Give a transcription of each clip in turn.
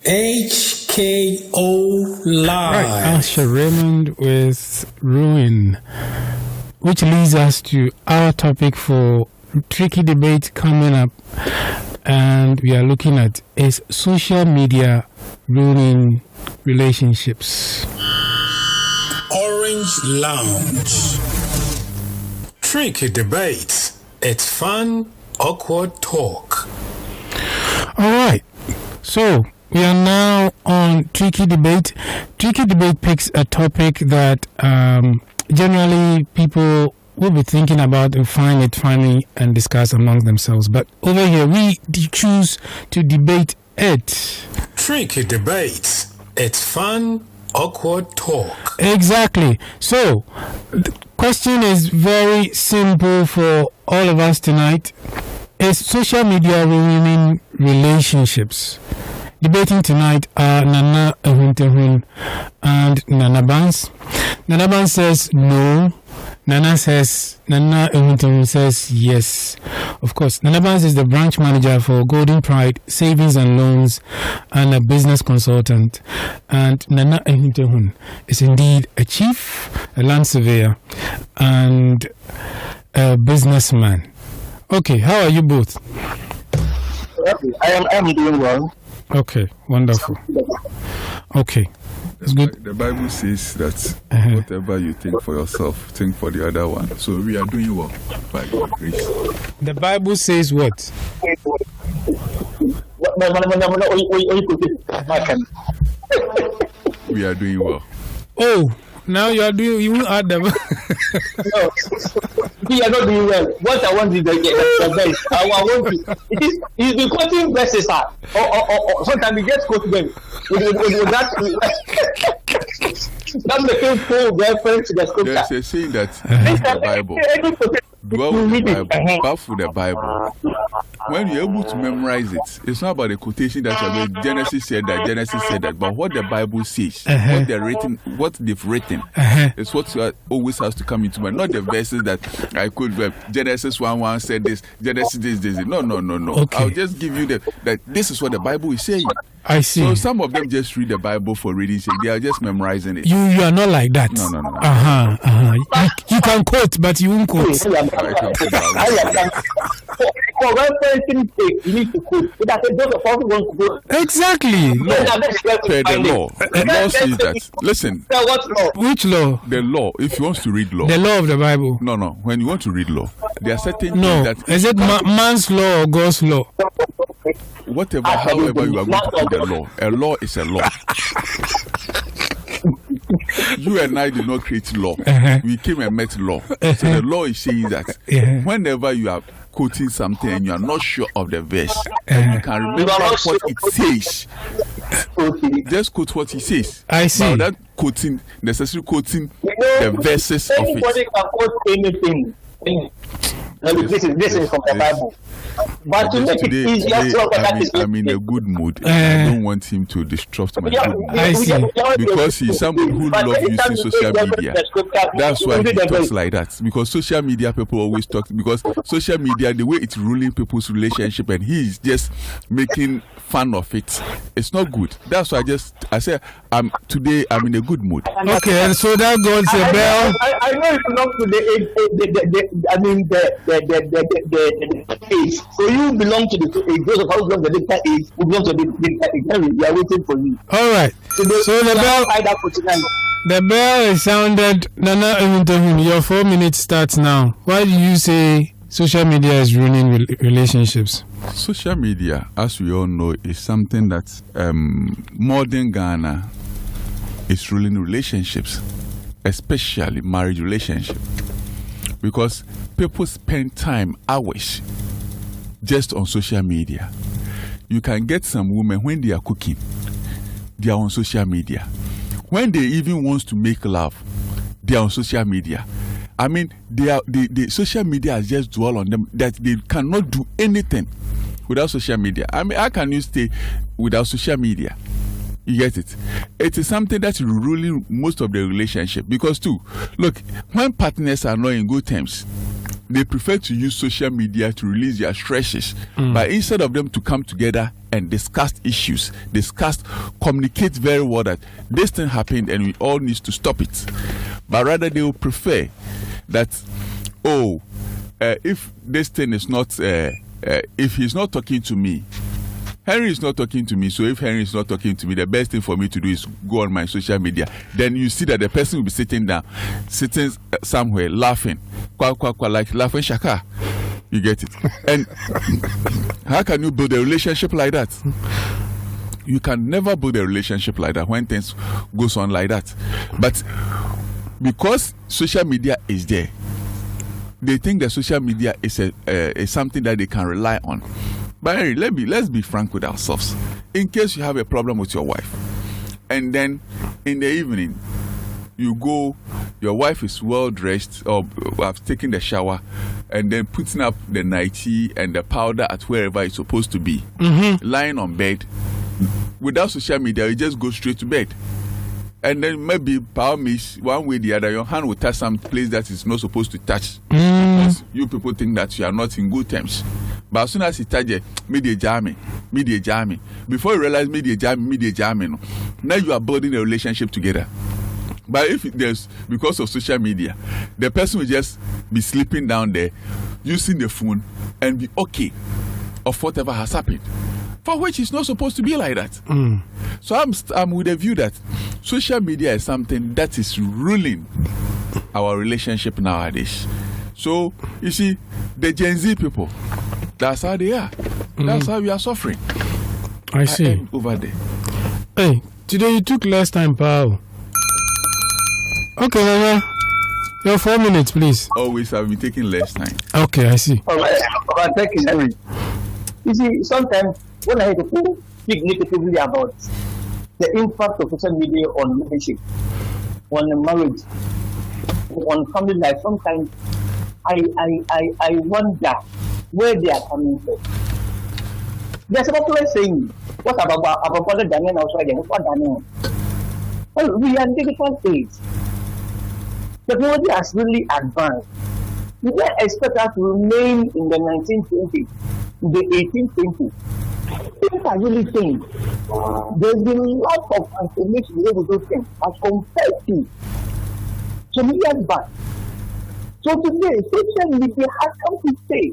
HKO Live. Right, Asher Raymond with Ruin, which leads us to our topic for tricky debate coming up, and we are looking at is social media ruining relationships? Orange Lounge. Tricky debate. It's fun, awkward talk. All right, so we are now on Tricky Debate. Tricky Debate picks a topic that generally people will be thinking about and find it funny and discuss among themselves. But over here, we choose to debate it. Tricky Debate. It's fun, awkward talk. Exactly. So, the question is very simple for all of us tonight. Is social media ruining relationships? Debating tonight are Nana Ehuntehun and Nana Bans. Nana Bans says no. Nana Ehuntehun says yes. Of course, Nana Bans is the branch manager for Golden Pride Savings and Loans and a business consultant. And Nana Ehuntehun is indeed a chief, a land surveyor, and a businessman. Okay, how are you both? I am doing well. Okay, wonderful. Okay, that's good. The Bible says that whatever you think for yourself, think for the other one. So we are doing well by God's grace. The Bible says what? We are doing well. Oh, now you are doing, you will add them. No, we are not doing well. What I want is the best. I want to. He's been quoting verses, or sometimes he just quotes them. With that making full reference to the scripture. There's a saying that the Bible. Dwell with the Bible, bath with the Bible. When you're able to memorize it, it's not about the quotation that Genesis said that, but what the Bible says, what they've written, is what always has to come into mind. Not the verses that I could. Genesis 1:1 said this. Genesis this. No. Okay. I'll just give you that. This is what the Bible is saying. I see. So some of them just read the Bible for reading sake. They are just memorizing it. You are not like that. No. You can quote, but you won't quote. For referencing sake, you need to quote. Exactly. Per the law. The law says that. Listen. What law? Which law? The law. If you want to read law. The law of the Bible. No. When you want to read law, there are certain No. things that. Is it man's law or God's law? Whatever, however you are going to put the law, a law is a law. You and I did not create law. We came and met law. So the law is saying that whenever you are quoting something and you are not sure of the verse, and you can remember what it says, just quote what it says. I see. Now that quoting, necessarily quoting the verses of anybody it. can quote anything. This is from the Bible. But to make it easier, I'm in a good mood. I don't want him to disrupt my good mood. I see. Because he's someone who loves using social media. That's why he talks like that. Because social media people always talk. Because social media, the way it's ruling people's relationship, and he's just making fun of it. It's not good. That's why I say today I'm in a good mood. Okay, and so that goes a bell. I know it belongs to the age. So you belong to the age. Those of us who belong to the data age, who belong to the data age. We are waiting for you. All right. So the bell is sounded. Nana Ehuntehun, your 4 minutes starts now. Why do you say social media is ruining relationships? Social media, as we all know, is something that modern Ghana is ruining relationships, especially marriage relationship, because people spend time, hours, just on social media. You can get some women when they are cooking, they are on social media. When they even want to make love, they are on social media. I mean, the social media has just dwell on them that they cannot do anything without social media. I mean, how can you stay without social media? You get it? It is something that is ruling most of the relationship. Because too, look, when partners are not in good terms, they prefer to use social media to release their stresses. But instead of them to come together and discuss issues, communicate very well that this thing happened and we all need to stop it. But rather they will prefer that, if this thing is not, if he's not talking to me, Henry is not talking to me, so if Henry is not talking to me, the best thing for me to do is go on my social media. Then you see that the person will be sitting somewhere laughing, like laughing shaka. You get it? And how can you build a relationship like that? You can never build a relationship like that when things goes on like that. But because social media is there, they think that social media is something that they can rely on. But Henry, let's be frank with ourselves. In case you have a problem with your wife, and then in the evening you go, your wife is well dressed or have taken the shower, and then putting up the nightie and the powder at wherever it's supposed to be, lying on bed. Without social media, you just go straight to bed. And then maybe power miss one way or the other, your hand will touch some place that is not supposed to touch. Because you people think that you are not in good terms. But as soon as you touch it, media jamming. Before you realize media jamming, now you are building a relationship together. But if there's, because of social media, the person will just be sleeping down there, using the phone, and be okay of whatever has happened. For which it's not supposed to be like that. So I'm with the view that social media is something that is ruling our relationship nowadays. So, you see, the Gen Z people, that's how they are. That's how we are suffering. I see. Over there. Hey, today you took less time, pal. Okay, Nana. Your 4 minutes, please. Always have been taking less time. Okay, I see. All right, thank you, Henry. You see, sometimes when I hear people speak negatively about the impact of social media on relationship, on marriage, on family life, sometimes I wonder where they are coming from. There's a popular saying, what about Daniel also again? What Daniel? Well, we are in different states. Technology has really advanced. We don't expect us to remain in the 1920s, the 1820s. Things are really changed. There's been a lot of transformation with those things as compared to some years back. So today, social media has come to stay.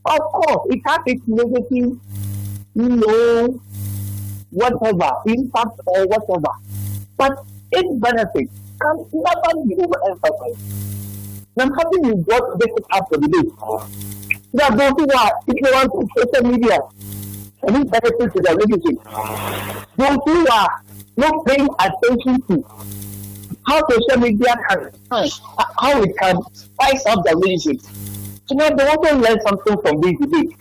Of course, it has its negative, whatever, impact or whatever. But its benefits can never be overemphasized. I'm happy you brought this up for the day. There are those who are ignorant of social media and who benefit to their relationship. Those who are not paying attention to how social media can, how it can spice up their relationship. So now they want to learn something from this debate.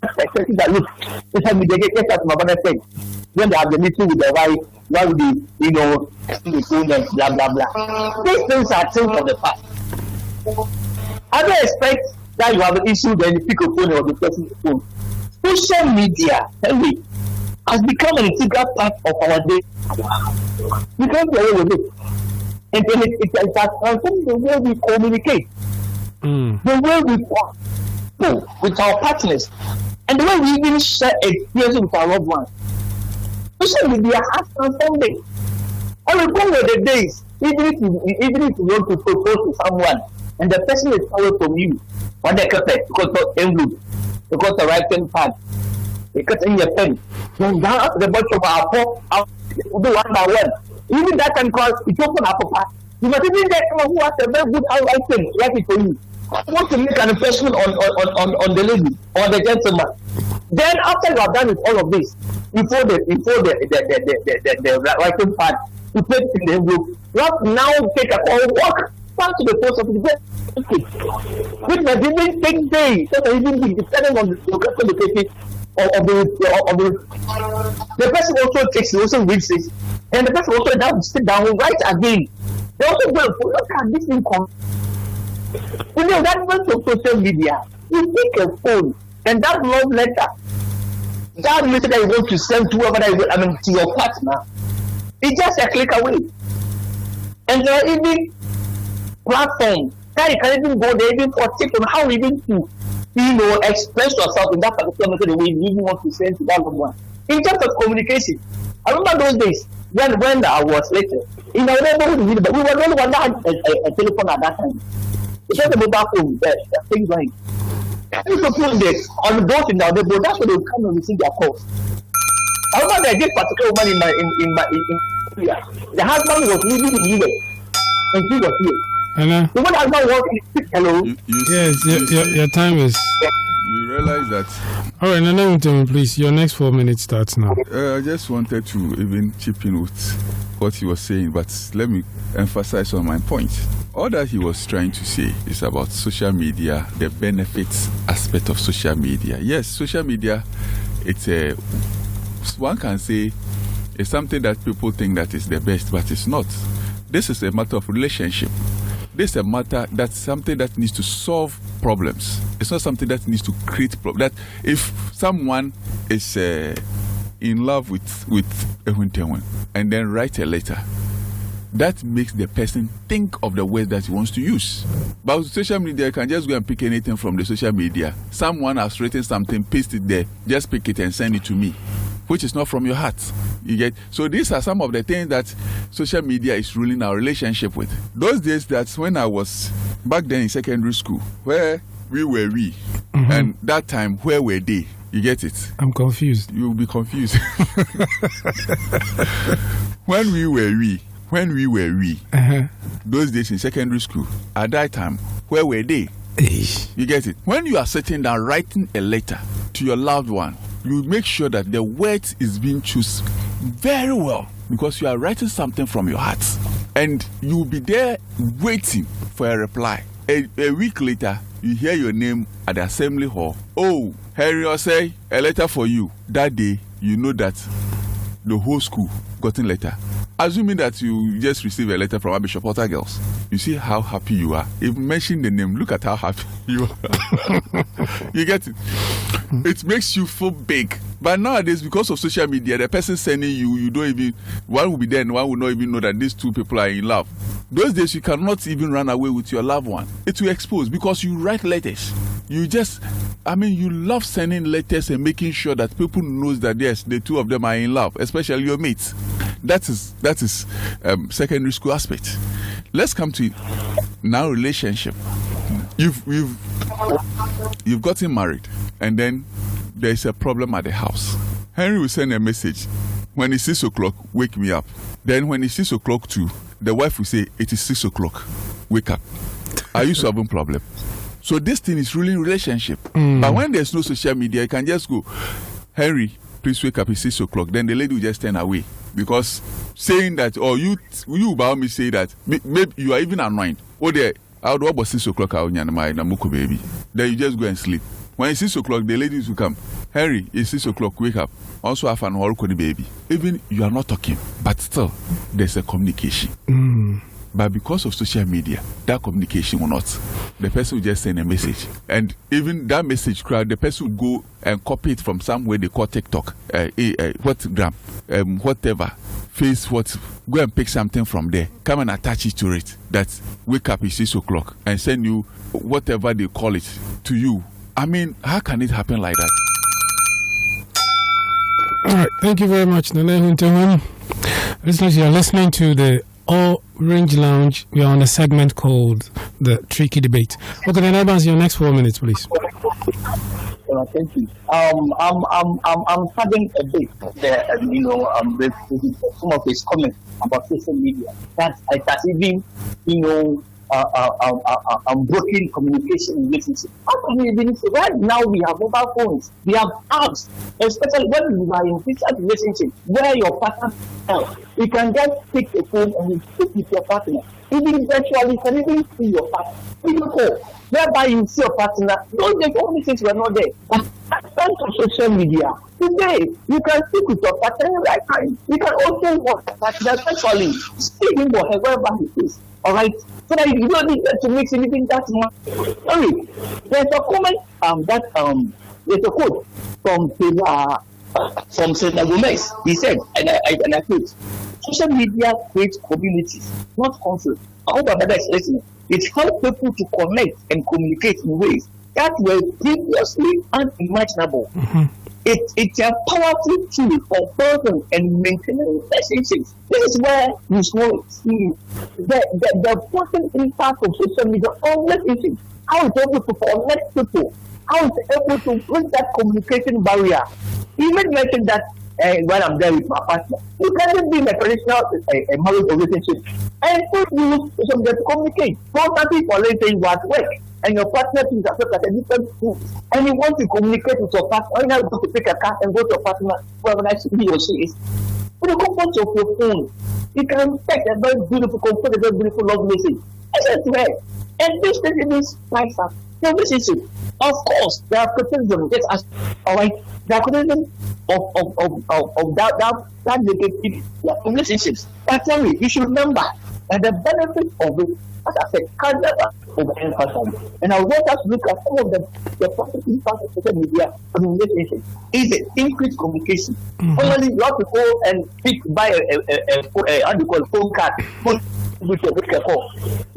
That look, social media get as my brother said, when they have the meeting with their wife, why would they, the phone and blah blah blah. These things are things of the past. I don't expect that you have an issue, then you pick a phone or the person's phone. Social media, Henry, has become an integral part of our day. We can't get away with it. And then it has transformed the way we communicate, the way we talk with our partners, and the way we even share experiences with our loved ones. Social media has transformed it. I will go with the days, even if you want to propose to someone, and the person is away from you, or they cut it because of envelope, because the right hand pad, they cut in your pen, then down at the bottom of our phone, do one by one. Even that can cause it open up a path. You must even get someone who has a very good handwriting, write it for you. You want to make an impression on the lady or the gentleman. Then after you have done with all of this, before the writing pad, you put it in the envelope. You have to now take or walk back to the post office, which might even take days, so that even be depending on the location of the person also reads it, and the person also down sit down and write again. They also go and look at this income. That much of social media, you take a phone and that love letter, that message that you want to send to whoever to your partner, it's just a click away. And there are even platforms, Now you can even go there, even for tips on how even to, express yourself in that particular method the way you even want to send to that loved one. In terms of communication, I remember those days when I was little. In our neighborhood, we were the only one that had a telephone at that time. It's just a mobile phone, things like. People on the boat in our neighborhood, that's where they would come and receive their calls. I remember there this particular woman in my area. The husband was living in US, and she was here. Hello. The one husband was hello. Yes, your time is. You realize that. All right, Nana, please. Your next 4 minutes starts now. I just wanted to even chip in with what he was saying, but let me emphasize on my point. All that he was trying to say is about social media, the benefits aspect of social media. Yes, social media, it's one can say it's something that people think that is the best, but it's not. This is a matter of relationship. This is a matter that's something that needs to solve problems. It's not something that needs to create problems. That if someone is in love with Ehuntewen and then write a letter, that makes the person think of the words that he wants to use. But with social media, you can just go and pick anything from the social media. Someone has written something, paste it there, just pick it and send it to me, which is not from your heart. You get? So these are some of the things that social media is ruling our relationship with. Those days, that's when I was back then in secondary school, where we were and that time, where were they? You get it? I'm confused. You'll be confused. When we were those days in secondary school, at that time, where were they? You get it? When you are sitting down writing a letter to your loved one, you make sure that the words is being chosen very well, because you are writing something from your heart, and you will be there waiting for a reply. A week later, you hear your name at the assembly hall. Oh, Harry Osei, a letter for you. That day, you know that the whole school got a letter. Assuming that you just received a letter from Bishop Potter Girls, you see how happy you are. If you mention the name, look at how happy you are. You get it? It makes you feel big. But nowadays, because of social media, the person sending you don't even, one will be there and one will not even know that these two people are in love. Those days, you cannot even run away with your loved one. It will expose, because you write letters. You love sending letters and making sure that people knows that yes, the two of them are in love, especially your mates. That is secondary school aspect. Let's come to now relationship. You've gotten married, and then there is a problem at the house. Henry will send a message. When it's 6 o'clock, wake me up. Then when it's 6 o'clock too, the wife will say, it is 6 o'clock, wake up. Are you solving problem? So this thing is ruling relationship. But when there's no social media, you can just go, Henry, please wake up, it's 6 o'clock. Then the lady will just turn away. Because saying that, or you about me say that, maybe you are even annoyed. Oh, there, I would about 6 o'clock, baby. Then you just go and sleep. When it's 6 o'clock, the ladies will come. Henry, it's 6 o'clock, wake up. Also have an horror baby. Even you are not talking, but still, there's a communication. But because of social media, that communication will not. The person will just send a message. And even that message crowd, the person will go and copy it from somewhere they call TikTok, whatever. Go and pick something from there. Come and attach it to it. That wake up is 6 o'clock and send you whatever they call it to you. I mean, how can it happen like that? All right. Thank you very much, Nana Huntewen. Listeners, you are listening to the Orange Lounge. We are on a segment called The Tricky Debate. Okay, then Evans, your next 4 minutes, please. Thank you. I'm having a bit there, with some of his comments about social media. That's even, broken communication relationship. How can we even say right now we have mobile phones, we have apps, especially when you are in physical relationship where your partner, you can just pick a phone and you speak with your partner. Even virtually, you can even see your partner. Video call, whereby you see your partner. Those days, all these things were not there. But thanks to social media, today you can speak with your partner right time. You can also watch your partner virtually, speaking for her wherever he is. All right, so that you don't need to mix anything that much. Sorry, there's a comment there's a quote from Senator Gomez. He said, and I quote, social media creates communities, not conflict. I hope my brother is listening. It helps people to connect and communicate in ways that were previously unimaginable. It's a powerful tool for building and maintaining relationships. This is where you see the important impact of social media on relationships. How it's able to connect people, how it's able to break that communication barrier. Even mentioned that when I'm there with my partner, you can't be in a traditional marriage relationship and still use social media to communicate. For example, for let's say you are at work and your partner is at a different school and you want to communicate with your partner, or you now go to pick a car and go to your partner, wherever he or she is. With the comfort of your phone, you can text a very beautiful, comfortable, beautiful love message. I said to her, and this is nice up. The relationship. Of course, there are criticism. Yes, all right. There are criticism of that negative relationships. But tell me, you should remember that the benefits of it, as I said, can never overemphasize. And I want us to look at some of the positive impacts of social media on relationships. Is it increased communication? Only you have to go and buy a phone card. You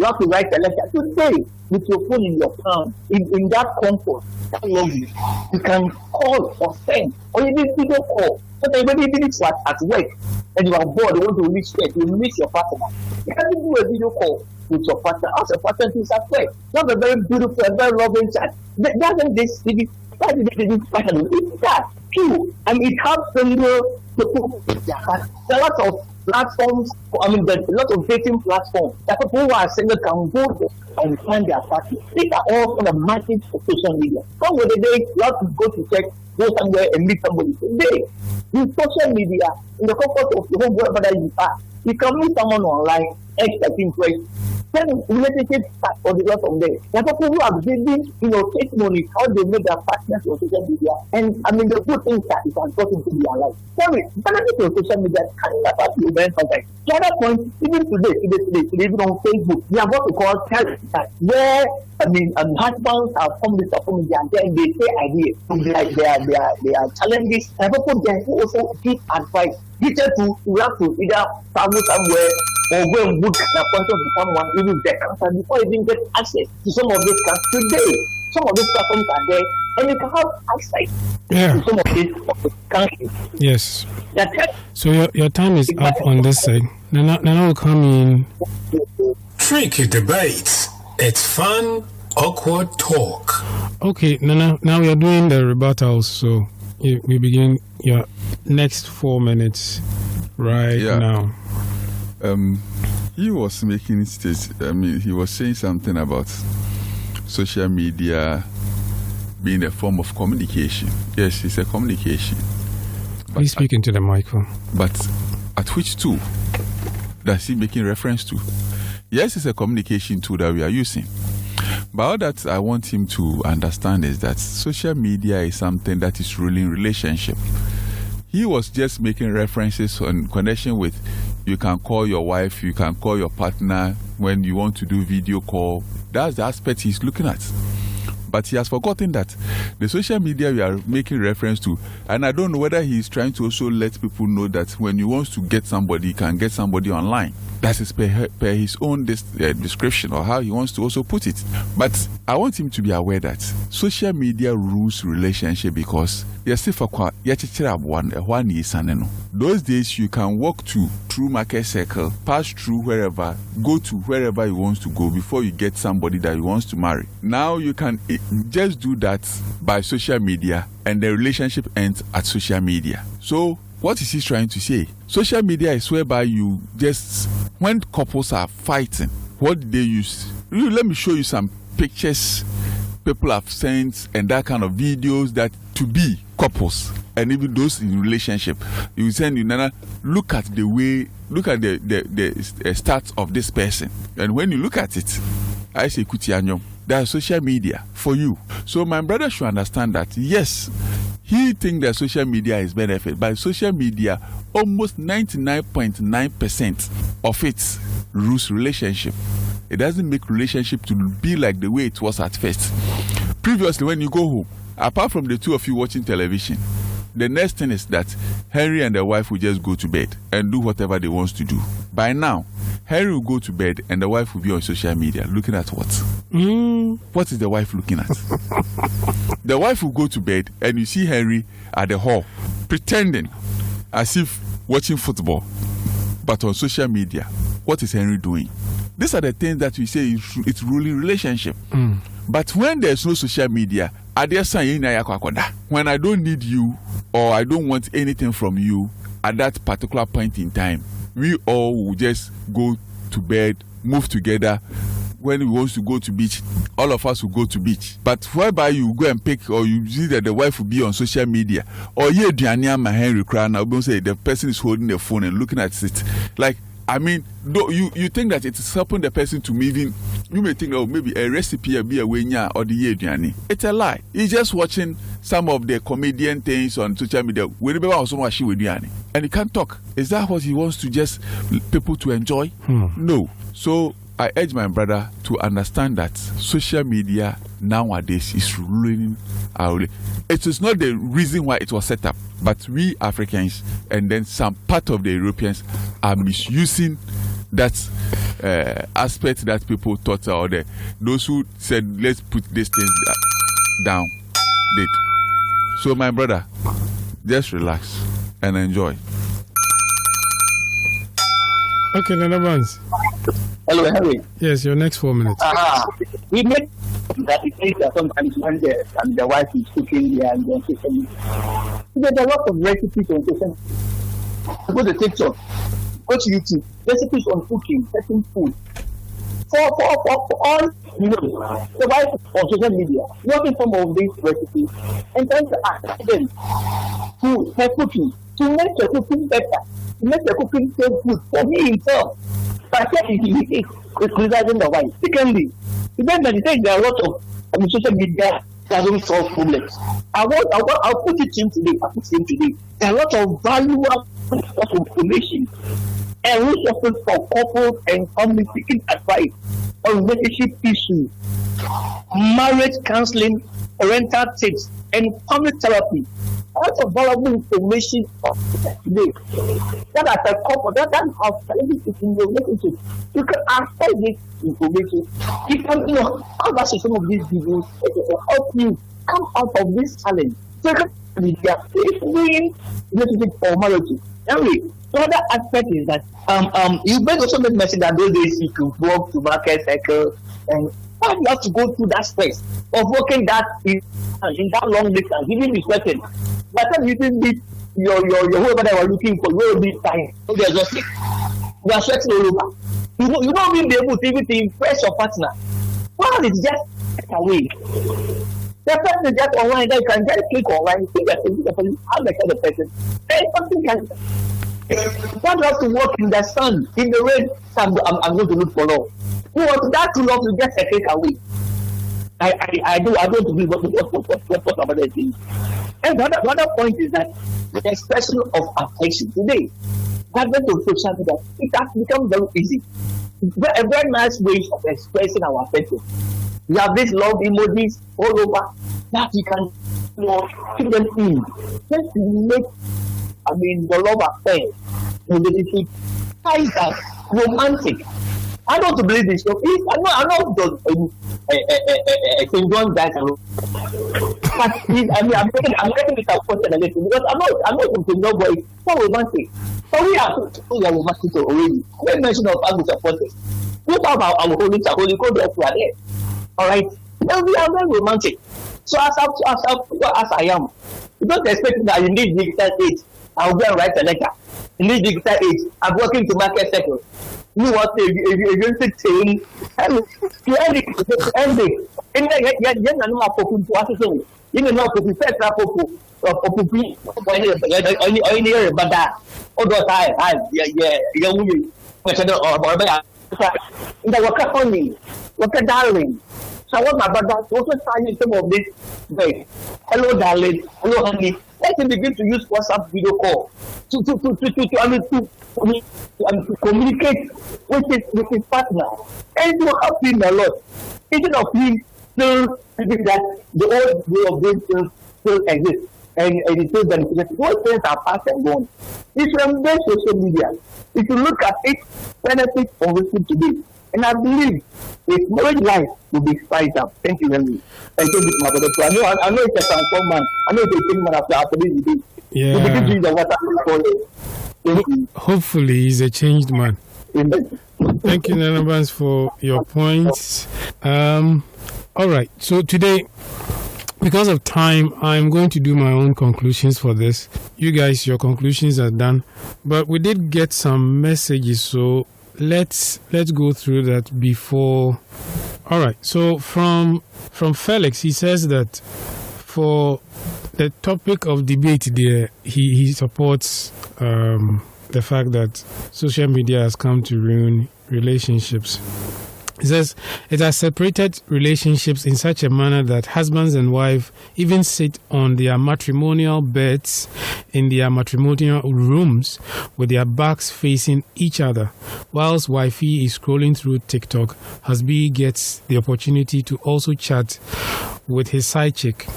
have to write a letter today with your phone in your palm, in that comfort. That love you can call or send or even video call. So that when it's at work and you are bored, you want to reach there, you miss your partner. You can do a video call with your partner. Ask your partner to at work. You have a very beautiful and very loving chat. Doesn't this that too? I mean, it helps them to put there are lots of platforms. There's a lot of dating platforms that people who are single can go and find their partner. These are all on the magic of social media. Some of the days you have to go to check, go somewhere and meet somebody. Today, with social media, in the comfort of your home, wherever you are, you can meet someone online, expect interest. Then relationships start for the rest of them. There are people who are giving, testimonies how they made their partners on social media. And the good things that it has got into their life. Sorry, benefits of social media can never be emphasized. The other point, even today, even on Facebook, we have what we call talent chat, where husbands have come with social media and then they say ideas. They are challenges. And people can also give advice. You have to either travel somewhere or go and book an appointment with someone even there before you even get access to some of these camps. Today, some of these platforms are there and you can have access to some of these countries. Yes. So your time is up on this side. Nana will come in. Tricky debates. It's fun, awkward talk. Okay, Nana, now we are doing the rebuttals, so we begin your next 4 minutes now. He was making he was saying something about social media being a form of communication. Yes, it's a communication. Please speak into the microphone. But at which tool does he making reference to? Yes, it's a communication tool that we are using. But all that I want him to understand is that social media is something that is ruling relationship. He was just making references in connection with you can call your wife, you can call your partner when you want to do video call. That's the aspect he's looking at. But he has forgotten that the social media we are making reference to, and I don't know whether he's trying to also let people know that when he wants to get somebody, he can get somebody online. That is per his own description or how he wants to also put it. But I want him to be aware that social media rules relationship because those days you can walk through market circle, pass through wherever, go to wherever he wants to go before you get somebody that he wants to marry. Now you can just do that by social media and the relationship ends at social media. So what is he trying to say? Social media is whereby you just, when couples are fighting, what do they use? Let me show you some pictures people have sent and that kind of videos that to be couples and even those in relationship. You send look at the stats of this person. And when you look at it, I say Kutianyom, that's social media for you. So my brother should understand that yes, he thinks that social media is benefit, but social media, almost 99.9% of it rules relationship. It doesn't make relationship to be like the way it was at first. Previously, when you go home, apart from the two of you watching television, the next thing is that Henry and the wife will just go to bed and do whatever they want to do. By now, Henry will go to bed and the wife will be on social media looking at what? What is the wife looking at? The wife will go to bed and you see Henry at the hall pretending as if watching football, but on social media. What is Henry doing? These are the things that we say it's ruling relationship. But when there's no social media, when I don't need you or I don't want anything from you at that particular point in time, we all will just go to bed, move together. When we want to go to beach, all of us will go to beach. But whereby you go and pick, or you see that the wife will be on social media, or Henry crying, I'll say the person is holding the phone and looking at it. Like, I mean, you think that it is helping the person to even, you may think, oh, maybe a recipe be a wenya or the year. It's a lie. He's just watching some of the comedian things on social media. And he can't talk. Is that what he wants to just people to enjoy? No. So I urge my brother to understand that social media nowadays is ruining our relationship. It is not the reason why it was set up, but we Africans and then some part of the Europeans are misusing that aspect that people thought, or those who said let's put these things down did. So my brother, just relax and enjoy. Okay, Nana Vance. Hello, Henry. Yes, your next 4 minutes. We make that it takes that sometimes when the wife is cooking there and then social media. There's a lot of recipes on social media. Go to TikTok, go to YouTube, recipes on cooking, certain food. For all, the wife on social media, working some of these recipes and trying to ask them to her cooking, to make the cooking better, to make the cooking taste good for me himself. But he is criticizing the wife. Secondly, remember the thing, there are a lot of social media doesn't solve problems. I'll put it in today. There are a lot of valuable information and resources for couples and families seeking advice on relationship issues, marriage counseling, parental tips, and family therapy. A lot of valuable information today. That as a couple, that have challenges in your relationship, you can access this information. You can, access some of these videos to help you come out of this challenge. Secondly, they are facing relationship or marriage. Anyway, another aspect is that you may also make message that those days you could walk to market cycle, and why you have to go through that stress of working that in that long distance, giving this person. By the time you didn't meet your whoever they were looking for, you will be fine. So they're just sick. You are sweating all over. You don't even be able to even impress your partner. Well, it's just away. The person is just online, then you can just click online, see the person, how the kind of person. Then something can. Don't have to work in the sun, in the rain. I'm going to look for love. You want that to love to just a take away. I don't agree what about that thing. And the other point is that the expression of affection today, advent of social media, it has become very easy. A very nice way of expressing our affection. We have these love emojis all over that you can keep them in. Just to make, the love affair, relationship, tight, romantic. I don't believe this. I know St. John died alone. But I'm getting it unfortunately because I'm not from no boy. So romantic. So we are romantic already. When mention of August supporters, what about our holy code that we are there? All right. Then we are very romantic. So as I am, you don't expect that in this digital age, I'll go and write a letter. In this digital age, I'm working to market sector. You want to change and ending. In the you know to be set up darling. So what my brother also signing some of this way. Hello darling, hello honey. Let him begin to use WhatsApp video call to communicate with his partner. And it will help him a lot. Instead of him still thinking that the old way of doing things still exists. and it is beneficial. Those things are past and gone. You should embrace social media. If you look at it, benefits on Facebook today. And I believe if marriage life will be spiced up. Thank you very much. Thank you, my brother. I know it's a transform man. I know it's a thing man after this. Yeah. Hopefully, he's a changed man. Thank you, Nana Bans, for your points. All right. So today, because of time, I'm going to do my own conclusions for this. You guys, your conclusions are done. But we did get some messages, so let's go through that before. All right. So from Felix, he says that for the topic of debate there, he supports the fact that social media has come to ruin relationships. He says it has separated relationships in such a manner that husbands and wives even sit on their matrimonial beds in their matrimonial rooms with their backs facing each other, whilst wifey is scrolling through TikTok. Husband gets the opportunity to also chat with his side chick.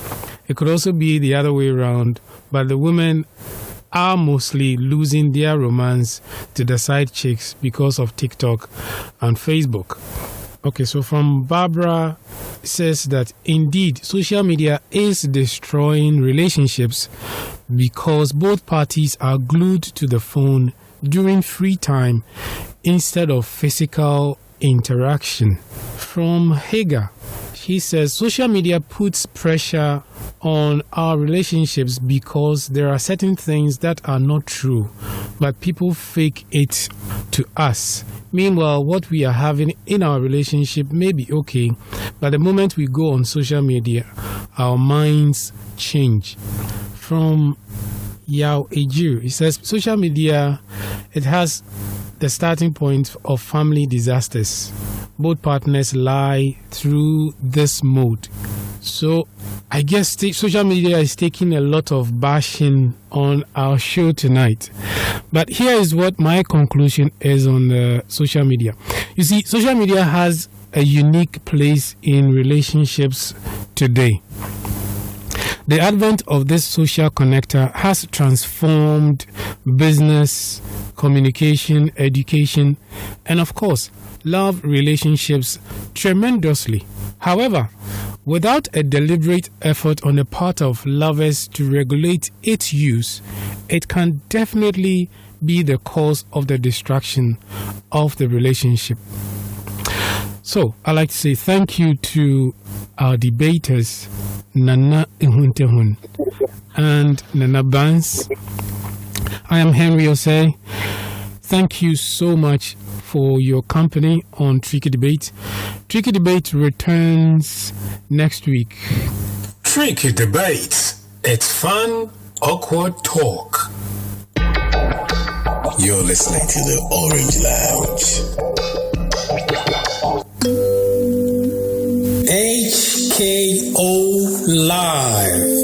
It could also be the other way around, but the women are mostly losing their romance to the side chicks because of TikTok and Facebook. Okay, so from Barbara says that indeed social media is destroying relationships because both parties are glued to the phone during free time instead of physical interaction. From Hagar, he says social media puts pressure on our relationships because there are certain things that are not true, but people fake it to us. Meanwhile, what we are having in our relationship may be okay, but the moment we go on social media, our minds change. From Yao Eju, he says social media, it has the starting point of family disasters. Both partners lie through this mode. So I guess social media is taking a lot of bashing on our show tonight. But here is what my conclusion is on social media. You see, social media has a unique place in relationships today. The advent of this social connector has transformed business, communication, education, and of course, love relationships tremendously. However, without a deliberate effort on the part of lovers to regulate its use, it can definitely be the cause of the destruction of the relationship. So, I'd like to say thank you to our debaters, Nana Ihuntehun and Nana Bans. I am Henry Osei. Thank you so much for your company on Tricky Debate. Tricky Debate returns next week. Tricky Debate. It's fun, awkward talk. You're listening to the Orange Lounge. HKO Live.